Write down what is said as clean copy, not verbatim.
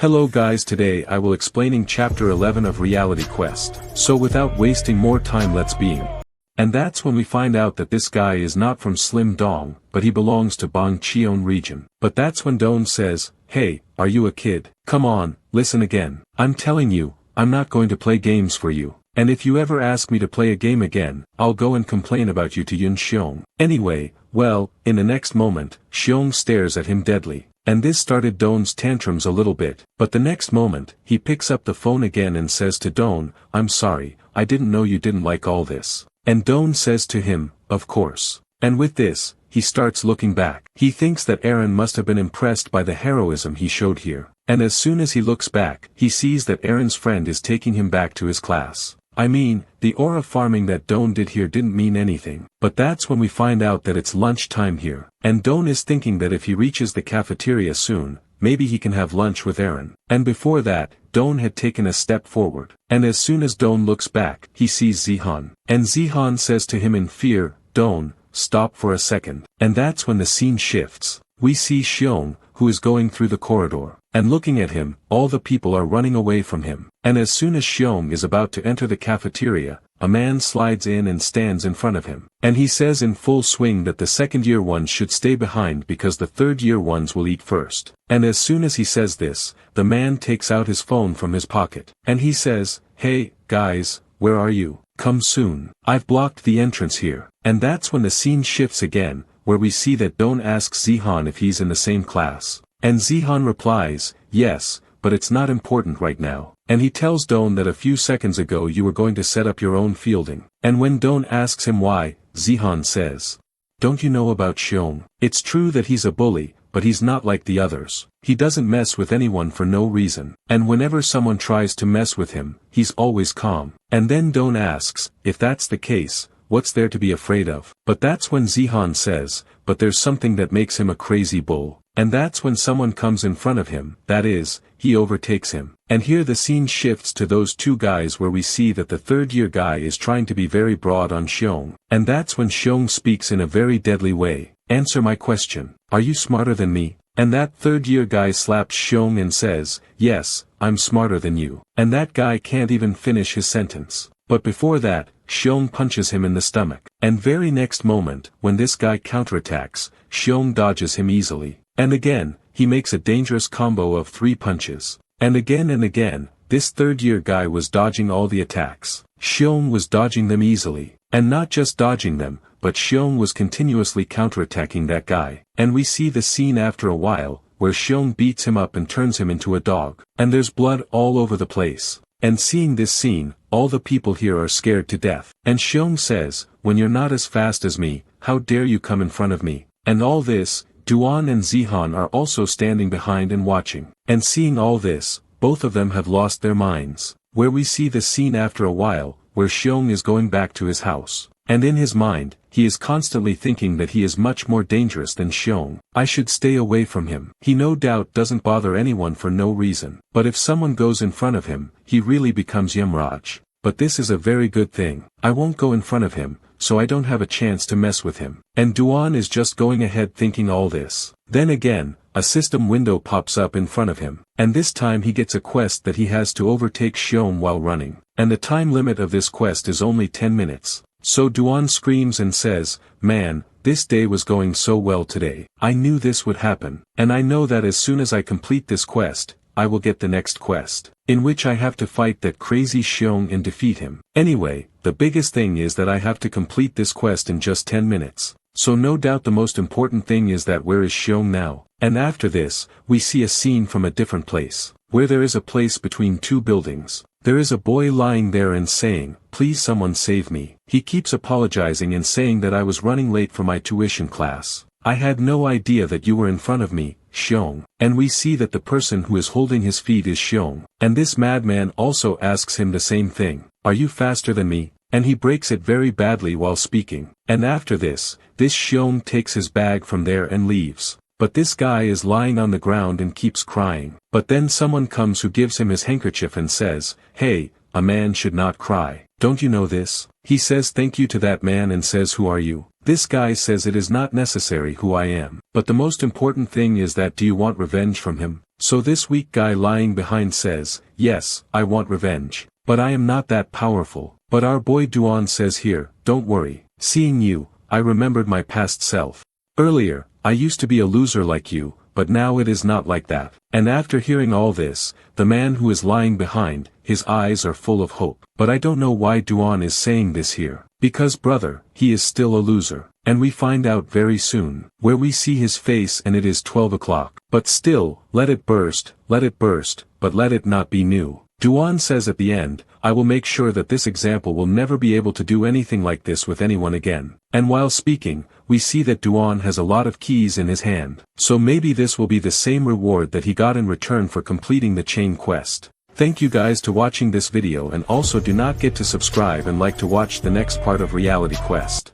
Hello guys, today I will explaining chapter 11 of Reality Quest. So without wasting more time, let's begin. And that's when we find out that this guy is not from Slim Dong, but he belongs to Bang Cheon region. But that's when Dowan says, "Hey, are you a kid? Come on, listen again. I'm telling you, I'm not going to play games for you. And if you ever ask me to play a game again, I'll go and complain about you to Yun Xiong." Anyway, well, in the next moment, Xiong stares at him deadly. And this started Dowan's tantrums a little bit, but the next moment, he picks up the phone again and says to Dowan, "I'm sorry, I didn't know you didn't like all this." And Dowan says to him, "Of course." And with this, he starts looking back. He thinks that Aaron must have been impressed by the heroism he showed here. And as soon as he looks back, he sees that Aaron's friend is taking him back to his class. I mean, the aura farming that Dowan did here didn't mean anything. But that's when we find out that it's lunch time here. And Dowan is thinking that if he reaches the cafeteria soon, maybe he can have lunch with Aaron. And before that, Dowan had taken a step forward. And as soon as Dowan looks back, he sees Zihan. And Zihan says to him in fear, "Dowan, stop for a second." And that's when the scene shifts. We see Xiong, who is going through the corridor. And looking at him, all the people are running away from him. And as soon as Xiong is about to enter the cafeteria, a man slides in and stands in front of him. And he says in full swing that the second-year ones should stay behind because the third-year ones will eat first. And as soon as he says this, the man takes out his phone from his pocket. And he says, "Hey, guys, where are you? Come soon. I've blocked the entrance here." And that's when the scene shifts again, where we see that Dowan asks Zihan if he's in the same class. And Zihan replies, "Yes, but it's not important right now." And he tells Dowan that a few seconds ago you were going to set up your own fielding. And when Dowan asks him why, Zihan says, "Don't you know about Xiong? It's true that he's a bully, but he's not like the others. He doesn't mess with anyone for no reason. And whenever someone tries to mess with him, he's always calm." And then Dowan asks, if that's the case, what's there to be afraid of? But that's when Zihan says, but there's something that makes him a crazy bull. And that's when someone comes in front of him, that is, he overtakes him. And here the scene shifts to those two guys where we see that the third-year guy is trying to be very broad on Xiong. And that's when Xiong speaks in a very deadly way, "Answer my question. Are you smarter than me?" And that third-year guy slaps Xiong and says, "Yes, I'm smarter than you." And that guy can't even finish his sentence. But before that, Xiong punches him in the stomach. And very next moment, when this guy counterattacks, Xiong dodges him easily. And again, he makes a dangerous combo of 3 punches. And again, this third-year guy was dodging all the attacks. Xiong was dodging them easily. And not just dodging them, but Xiong was continuously counterattacking that guy. And we see the scene after a while, where Xiong beats him up and turns him into a dog. And there's blood all over the place. And seeing this scene, all the people here are scared to death. And Xiong says, "When you're not as fast as me, how dare you come in front of me?" And all this, Dowan and Zihan are also standing behind and watching. And seeing all this, both of them have lost their minds. Where we see the scene after a while, where Xiong is going back to his house. And in his mind, he is constantly thinking that he is much more dangerous than Xiong. I should stay away from him. He no doubt doesn't bother anyone for no reason. But if someone goes in front of him, he really becomes Yamraj. But this is a very good thing. I won't go in front of him, so I don't have a chance to mess with him. And Dowan is just going ahead thinking all this. Then again, a system window pops up in front of him. And this time he gets a quest that he has to overtake Xiong while running. And the time limit of this quest is only 10 minutes. So Dowan screams and says, "Man, this day was going so well today. I knew this would happen. And I know that as soon as I complete this quest, I will get the next quest, in which I have to fight that crazy Xiong and defeat him. Anyway, the biggest thing is that I have to complete this quest in just 10 minutes. So no doubt the most important thing is that where is Xiong now?" And after this, we see a scene from a different place, where there is a place between 2 buildings. There is a boy lying there and saying, "Please someone save me." He keeps apologizing and saying that I was running late for my tuition class. I had no idea that you were in front of me, Xiong. And we see that the person who is holding his feet is Xiong. And this madman also asks him the same thing. "Are you faster than me?" And he breaks it very badly while speaking. And after this Xiong takes his bag from there and leaves. But this guy is lying on the ground and keeps crying. But then someone comes who gives him his handkerchief and says, "Hey, a man should not cry. Don't you know this?" He says thank you to that man and says, "Who are you?" This guy says it is not necessary who I am. But the most important thing is that do you want revenge from him? So this weak guy lying behind says, yes, I want revenge. But I am not that powerful. But our boy Dowan says here, don't worry. Seeing you, I remembered my past self. Earlier, I used to be a loser like you, but now it is not like that. And after hearing all this, the man who is lying behind, his eyes are full of hope. But I don't know why Dowan is saying this here. Because brother, he is still a loser. And we find out very soon, where we see his face and it is 12 o'clock. But still, let it burst, but let it not be new. Dowan says at the end, I will make sure that this example will never be able to do anything like this with anyone again. And while speaking, we see that Dowan has a lot of keys in his hand. So maybe this will be the same reward that he got in return for completing the chain quest. Thank you guys to watching this video, and also do not get to subscribe and like to watch the next part of Reality Quest.